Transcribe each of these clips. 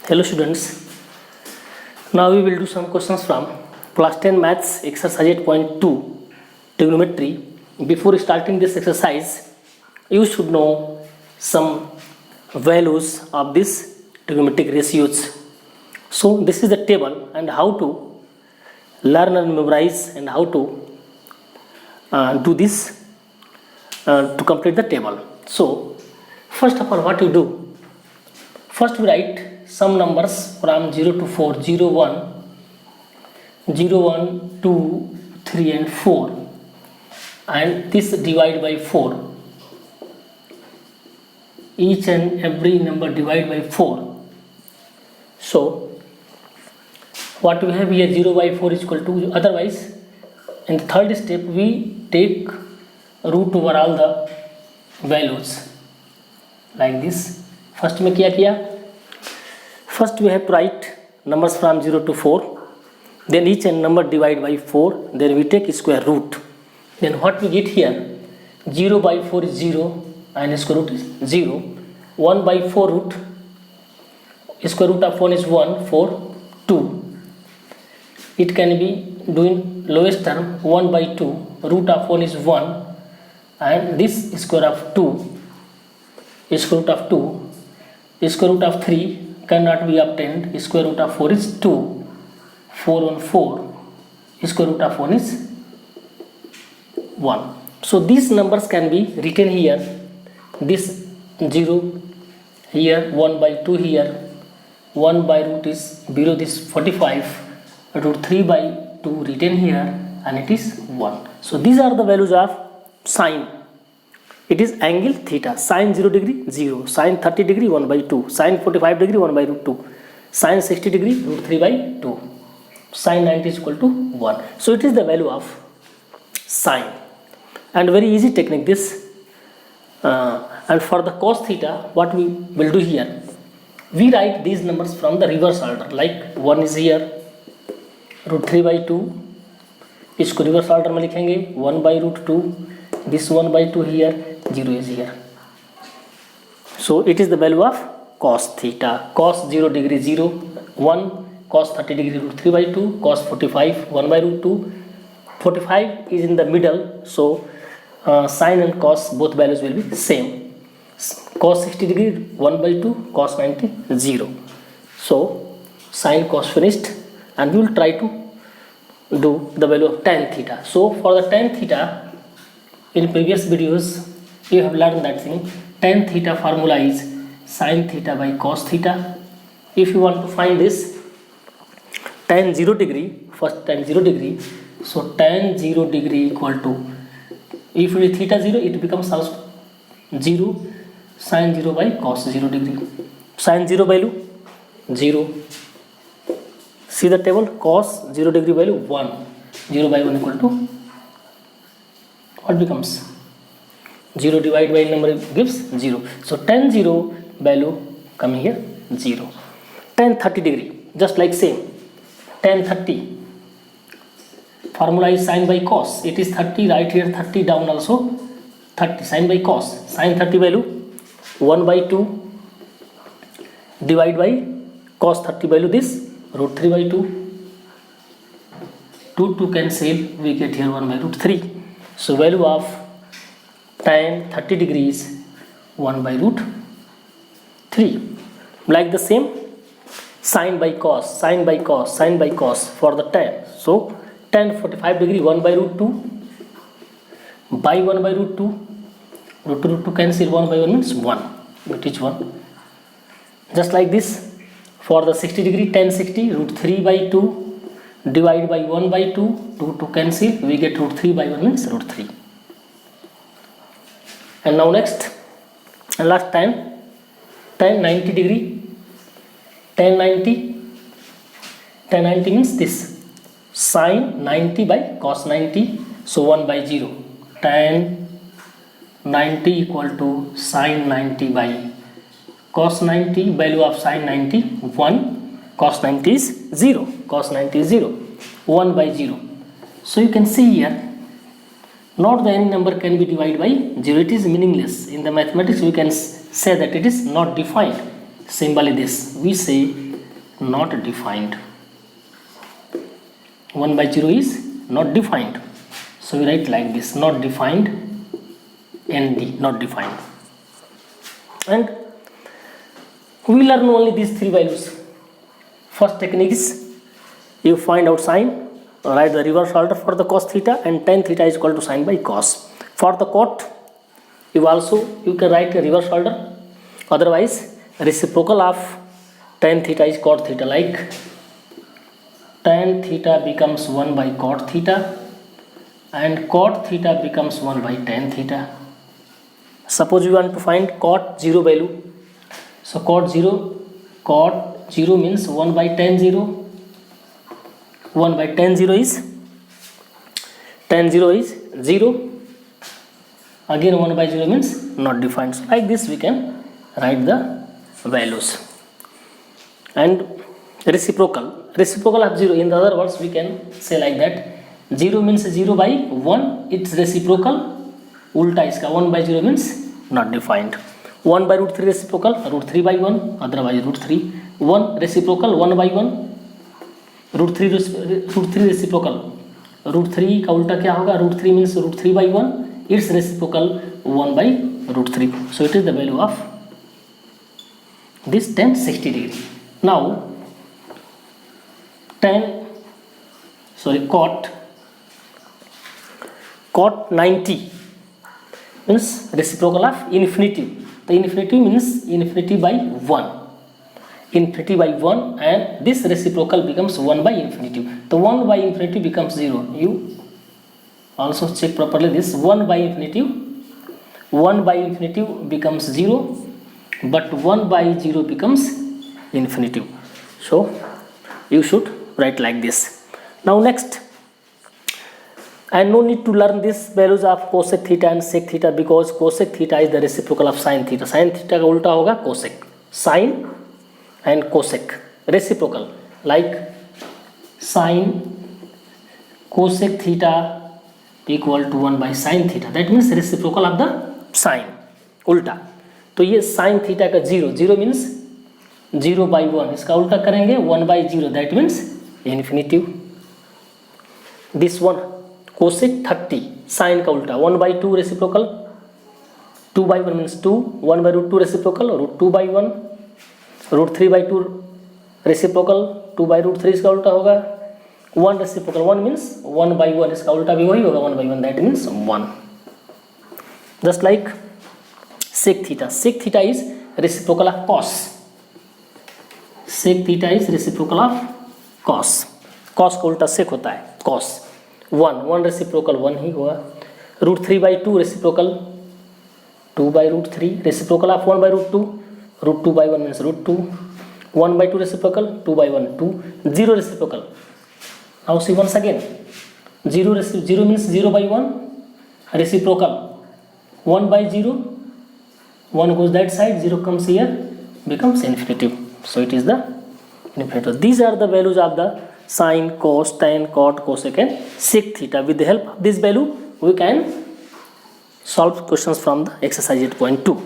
Hello students, now we will do some questions from class 10 maths exercise 8.2 trigonometry. Before starting this exercise, you should know some values of this trigonometric ratios. So this is the table and how to learn and memorize and how to do this to complete the table. So first of all, what you do? First we write some numbers from 0 to 4, 0, 1, 0, 1, 2, 3 and 4, and this divide by 4. Each and every number divide by 4. So what we have here, 0 by 4 is equal to, otherwise in the third step we take root over all the values like this. First में क्या किया? First we have to write numbers from 0 to 4, then each and number divide by 4, then we take square root. Then what we get here, 0 by 4 is 0 and square root is 0. 1 by 4 root, square root of 1 is 1, 4, 2. It can be doing lowest term, 1 by 2, root of 1 is 1 and this square of 2, square root of 2, square root of 3 cannot be obtained, square root of 4 is 2, 4 on 4, square root of 1 is 1. So these numbers can be written here, this 0 here, 1 by 2 here, 1 by root is below this 45, root 3 by 2 written here and it is 1. So these are the values of sine. It is angle theta, sine 0 degree 0, sine 30 degree 1 by 2, sine 45 degree 1 by root 2, sine 60 degree root 3 by 2, sine 90 is equal to 1. So it is the value of sine, and very easy technique this. And for the cos theta, what we will do here, we write these numbers from the reverse order, like 1 is here, root 3 by 2, इसको reverse order में लिखेंगे, 1 by root 2, this 1 by 2 here, 0 is here. So it is the value of cos theta. Cos 0 degree 0, 1, cos 30 degree root 3 by 2, cos 45 1 by root 2. 45 is in the middle, so sine and cos both values will be same. Cos 60 degree 1 by 2, cos 90 0. So sine cos finished, and we will try to do the value of tan theta. So for the tan theta, in previous videos you have learned that thing. Tan theta formula is sin theta by cos theta. If you want to find this tan 0 degree, first tan 0 degree, so tan 0 degree equal to, if it is theta 0, it becomes also 0, sin 0 by cos 0 degree. Sin 0 value 0. See the table, cos 0 degree value 1, 0 by 1 equal to, what becomes 0 divided by number gives 0. So tan 0 value coming here 0. Tan 30 degree, just like same, tan 30 formula is sin by cos, it is 30, right here 30, down also 30, sin by cos, sin 30 value 1 by 2 divided by cos 30 value this root 3 by 2, 2 cancel, we get here 1 by root 3. So value of tan 30 degrees 1 by root 3. Like the same, sin by cos, sin by cos, sin by cos for the tan. So tan 45 degree 1 by root 2 by 1 by root 2, root 2 cancel, 1 by 1 means 1, which is 1. Just like this, for the 60 degree tan 60, root 3 by 2 divided by 1 by 2, 2 cancel, we get root 3 by 1 means root 3. And now next, and last tan 90 degree, tan 90 means this, sin 90 by cos 90, so 1 by 0, tan 90 equal to sin 90 by cos 90, value of sin 90 1, cos 90 is 0, cos 90 is 0, 1 by 0. So you can see here, not the any number can be divided by 0, it is meaningless. In the mathematics we can say that it is not defined. Symbol is this, we say not defined. 1 by 0 is not defined. So we write like this, not defined, ND, not defined. And we learn only these three values. First technique is you find out sine, write the reverse order for the cos theta, and tan theta is equal to sine by cos. For the cot, you can write a reverse order. Otherwise, reciprocal of tan theta is cot theta, like tan theta becomes 1 by cot theta and cot theta becomes 1 by tan theta. Suppose you want to find cot 0 value. So cot 0 means 1 by tan 0. 1 by tan 0 is 0. Again 1 by 0 means not defined. So like this we can write the values. And reciprocal of 0, in other words we can say like that, 0 means 0 by 1, its reciprocal, ulta iska 1 by 0 means not defined. 1 by root 3 reciprocal, root 3 by 1, otherwise root 3. 1 reciprocal, 1 by 1, root 3 reciprocal, root 3 का उल्टा क्या होगा, root 3 means root 3 by 1, its reciprocal 1 by root 3. So it is the value of this tan 60 degree. Now cot 90 means reciprocal of infinitive. The infinitive means infinity by 1. Infinity by 1, and this reciprocal becomes 1 by infinitive. The 1 by infinitive becomes 0. You also check properly this. 1 by infinitive becomes 0, but 1 by 0 becomes infinitive. So you should write like this. Now next, and no need to learn these values of cosec theta and sec theta, because cosec theta is the reciprocal of sin theta. Sin theta का उल्टा होगा cosec. Sin and cosec reciprocal, like sin cosec theta equal to 1 by sin theta. That means reciprocal of the sin, उल्टा. तो ये sin theta का 0 means 0 by 1, इसका उल्टा करेंगे 1 by 0, that means infinitive. This one cosec 30, sin का उल्टा 1 by 2 reciprocal, 2 by 1 means 2, 1 by root 2 reciprocal, root 2 by 1, root 3 by 2 reciprocal, 2 by root 3 इसका उल्टा होगा, 1 reciprocal 1 means 1 by 1, इसका उल्टा भी वही होगा 1 by 1, that means 1. Just like sec theta is reciprocal of cos. Sec theta is reciprocal of cos. Cos का उल्टा sec होता है, cos. 1 reciprocal 1 ही होगा. root 3 by 2 reciprocal 2 by root 3, reciprocal of 1 by root 2, root 2 by 1 means root 2, 1 by 2 reciprocal, 2 by 1 2, 0 reciprocal. Now see once again, 0 means 0 by 1, reciprocal 1 by 0, 1 goes that side, 0 comes here, becomes infinitive. So it is the infinitive. These are the values of the sin, cos, tan, cot, cosec and sec theta. With the help of this value, we can solve questions from the exercise 8.2.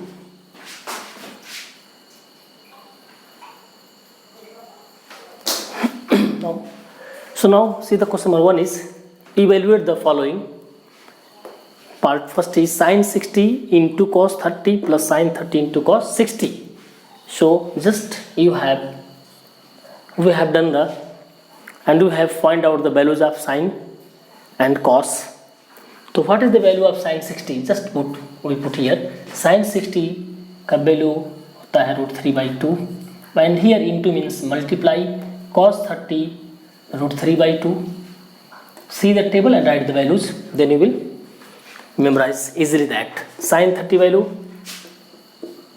So now see the question number 1 is evaluate the following. Part first is sin 60 into cos 30 plus sin 30 into cos 60. So just we have done and we have find out the values of sin and cos. So what is the value of sin 60? Just we put here sin 60 का value होता है root 3 by 2, and here into means multiply cos 30 root 3 by 2. See the table and write the values, then you will memorize easily that. Sin 30 value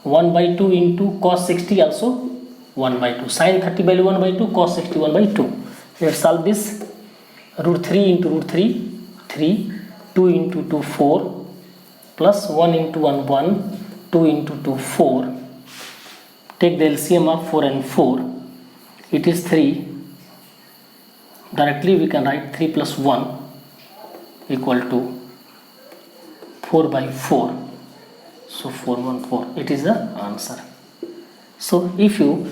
1 by 2 into cos 60 also 1 by 2. Sin 30 value 1 by 2, cos 60 1 by 2. Let's solve this. Root 3 into root 3, 3, 2 into 2, 4, plus 1 into 1, 1, 2 into 2, 4. Take the LCM of 4 and 4. It is 3. Directly we can write 3 plus 1 equal to 4 by 4. So 4, 1, 4. It is the answer. So if you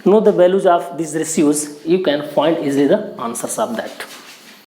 know the values of these ratios, you can find easily the answers of that.